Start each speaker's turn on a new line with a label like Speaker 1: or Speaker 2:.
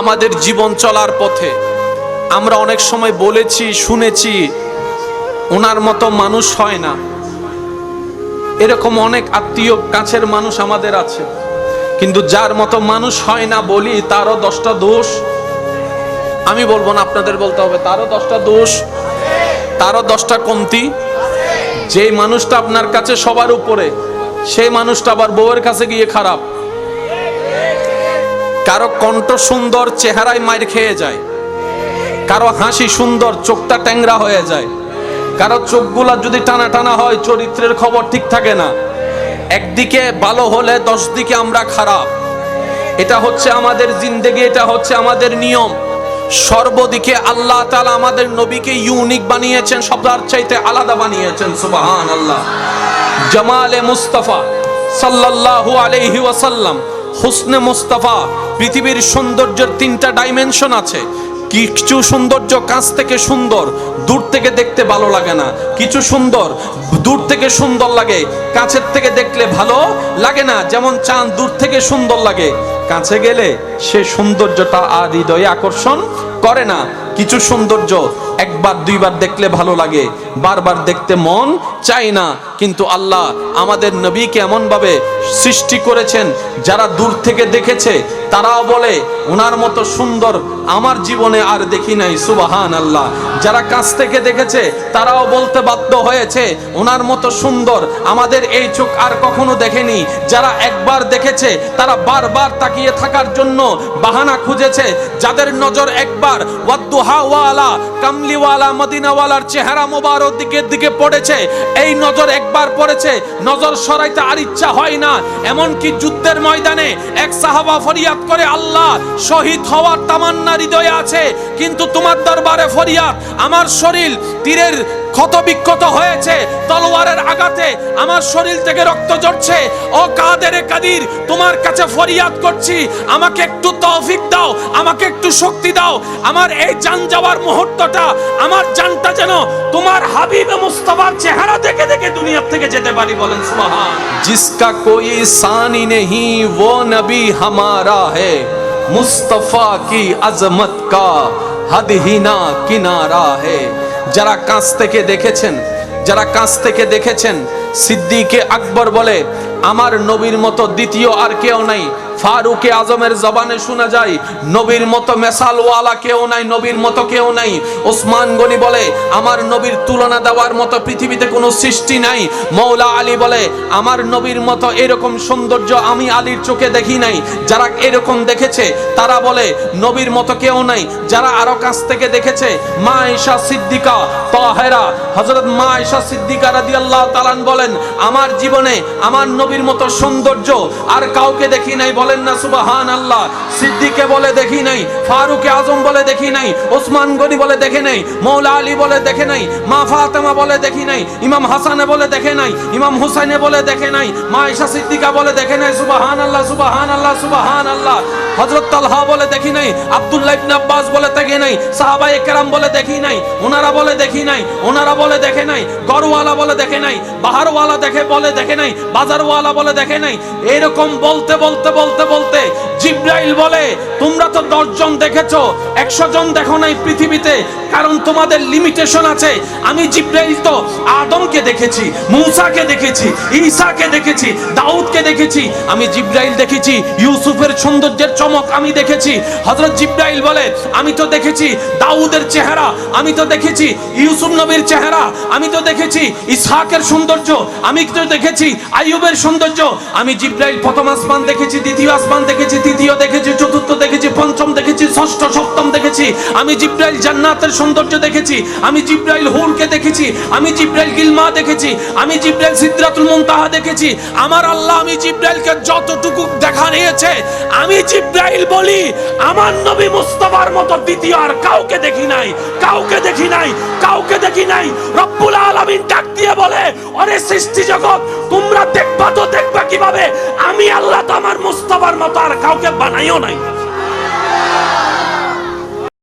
Speaker 1: আমাদের জীবন চলার পথে আমরা অনেক সময় বলেছি, শুনেছি ওনার মতো মানুষ হয় না। এরকম অনেক আত্মীয় কাছের মানুষ আমাদের আছে, কিন্তু যার মতো মানুষ হয় না বলি তারও 10টা দোষ। আমি বলবো না, আপনাদের বলতে হবে, তারও 10টা দোষ, তারও 10টা কমতি। যেই মানুষটা আপনার কাছে সবার উপরে, সেই মানুষটা আবার বউয়ের কাছে গিয়ে খারাপ। কারো কণ্ঠ সুন্দর, চেহারায় মাইর খেয়ে যায়। কারো হাসি সুন্দর, চোখটা ট্যাংরা হয়ে যায়। কারো চোখগুলা যদি টানা টানা হয়, চরিত্রের খবর ঠিক থাকে না। একদিকে ভালো হলে 10 দিকে আমরা খারাপ। এটা হচ্ছে আমাদের জিন্দেগি, এটা হচ্ছে আমাদের নিয়ম। সর্বদিকে আল্লাহ তাআলা আমাদের নবীকে ইউনিক বানিয়েছেন, সবার চাইতে আলাদা বানিয়েছেন। সুবহানাল্লাহ। জামালে মুস্তাফা সাল্লাল্লাহু আলাইহি ওয়াসাল্লাম, হুসনে মুস্তাফা। পৃথিবীর সৌন্দর্যের 3টা ডাইমেনশন আছে। কিছু সৌন্দর্য কাছ থেকে সুন্দর, দূর থেকে দেখতে ভালো লাগে না। কিছু সুন্দর দূর থেকে সুন্দর লাগে, কাছের থেকে দেখলে ভালো লাগে না। যেমন চাঁদ দূর থেকে সুন্দর লাগে, কাছে গেলে সে সৌন্দর্যটা আর হৃদয়ে আকর্ষণ করে না। কিছু সৌন্দর্য একবার দুইবার দেখলে ভালো লাগে, বারবার দেখতে মন চায় না। কিন্তু আল্লাহ আমাদের নবীকে এমন ভাবে সৃষ্টি করেছেন, যারা দূর থেকে দেখেছে তারাও বলে ওনার মতো সুন্দর আমার জীবনে আর দেখি নাই। সুবহানাল্লাহ। যারা কাছ থেকে দেখেছে তারাও বলতে বাধ্য হয়েছে ওনার মতো সুন্দর আমাদের এই চোখ আর কখনো দেখেনি। যারা একবার দেখেছে তারা বারবার তাকিয়ে থাকার জন্য বাহানা খুঁজেছে। যাদের নজর একবার ওয়াদ্দুহাওয়ালা কামলিওয়ালা মদিনাওয়ালার চেহারা মোবারক দিকে পড়েছে, এই নজর একবার পড়েছে, নজর সরাইতে আর ইচ্ছা হয় না। এমনকি যুদ্ধের ময়দানে এক সাহাবা ফরিয়াদ করে, আল্লাহ, শহীদ হওয়ার তামান্না হৃদয়ে আছে, কিন্তু তোমার দরবারে ফরিয়াদ, আমার শরীর তীরের ক্ষত বিক্ষত হয়েছে, তলোয়ারের আঘাতে আমার শরীর থেকে রক্ত ঝরছে। ও কাদেরে কাদির, তোমার কাছে ফরিয়াদ করছি, আমাকে একটু তৌফিক দাও, আমাকে একটু শক্তি দাও। আমার এই জান যাওয়ার মুহূর্তটা, আমার জানটা যেন তোমার হাবিবে মুস্তাফার চেহারা দেখে দেখে দুনিয়া থেকে যেতে পারি। বলেন সুবহান। জিসকা কোই সানি নেহি वो नबी हमारा है, मुस्तफा की अजमत का हद ही ना किनारा है। যারা কাছ থেকে দেখেছেন, যারা কাছ থেকে দেখেছেন, সিদ্দিকে আকবর বলে আমার নবীর মতো দ্বিতীয় আর কেউ নাই। ফারুকে আজমের জবানে শোনা যায় নবীর মতো মেসালওয়ালা কেউ নাই, নবীর মতো কেউ নাই। ওসমান গনি বলে আমার নবীর তুলনা দেওয়ার মতো পৃথিবীতে কোনো সৃষ্টি নাই। মৌলা আলী বলে আমার নবীর মতো এরকম সৌন্দর্য আমি আলীর চোখে দেখি নাই। যারা এরকম দেখেছে তারা বলে নবীর মতো কেউ নাই। যারা আরো কাছ থেকে দেখেছে, মা আয়েশা সিদ্দিকা তাহেরা, হযরত মা আয়েশা সিদ্দিকা রাদিয়াল্লাহু তাআলা বলেন আমার জীবনে আমার নবীর মতো সৌন্দর্য আর কাউকে দেখি নাই। বলেন না সুবহানাল্লাহ। সিদ্দিকে বলে দেখি নাই, ফারুকে আজম বলে দেখি নাই, ওসমান গনি বলে দেখে নাই, মৌলা আলী বলে দেখে নাই, মা ফাতেমা বলে দেখি নাই, ইমাম হাসানে বলে দেখে নাই, ইমাম হুসাইনে বলে দেখে নাই, মা আয়েশা সিদ্দিকা বলে দেখে নাই। সুবহানাল্লাহ, সুবহানাল্লাহ, সুবহানাল্লাহ। হযরত তালহা বলে দেখি নাই, আব্দুল্লাহ ইবনে আব্বাস বলে দেখে নাই, সাহাবায়ে কেরাম বলে দেখি নাই, ওনারা বলে দেখি নাই, ওনারা বলে দেখে নাই, গরওয়ালা বলে দেখে নাই, বাহারওয়ালা দেখে বলে দেখে নাই, বাজারওয়ালা বলে দেখে নাই। এরকম বলতে বলতে বলতে বলতে জিবরাইল বলে তোমরা তো 10 জন দেখেছো, 100 জন দেখো নাই পৃথিবীতে, কারণ তোমাদের লিমিটেশন আছে। আমি জিবরাইল তো আদমকে দেখেছি, মূসাকে দেখেছি, ঈসাকে দেখেছি, দাউদকে দেখেছি। আমি জিবরাইল দেখেছি ইউসুফের সৌন্দর্যের চমক আমি দেখেছি। হযরত জিবরাইল বলে আমি তো দেখেছি দাউদের চেহারা, আমি তো দেখেছি ইউসুফ নবীর চেহারা, আমি তো দেখেছি ইসহাকের সৌন্দর্য, আমি তো দেখেছি আইয়ুবের সৌন্দর্য। আমি জিবরাইল প্রথম আসমান দেখেছি, দ্বিতীয় আসমান দেখেছি, তৃতীয় দেখেছি, চতুর্থ দেখেছি, পঞ্চম দেখেছি, ষষ্ঠ সপ্তম দেখেছি। আমি জিবরাইল জান্নাতের সৌন্দর্য দেখেছি, আমি জিবরাইল হুরকে দেখেছি, আমি জিবরাইল গিলমা দেখেছি, আমি জিবরাইল সিদরাতুল মুনতাহা দেখেছি। আমার আল্লাহ আমি জিবরাইলকে যতটুকু দেখা নিয়েছে, আমি জিবরাইল বলি আমার নবী মুস্তাফার মতো দ্বিতীয় আর কাউকে দেখি নাই, কাউকে দেখি নাই, কাউকে দেখি নাই। রব্বুল আলামিন ডাক দিয়ে বলে ওরে সৃষ্টি জগৎ, তোমরা দেখবা তো দেখবা কিভাবে? আমি আল্লাহ তো আমার মুস্তাফার মতো আর কাউকে বানাইও নাই।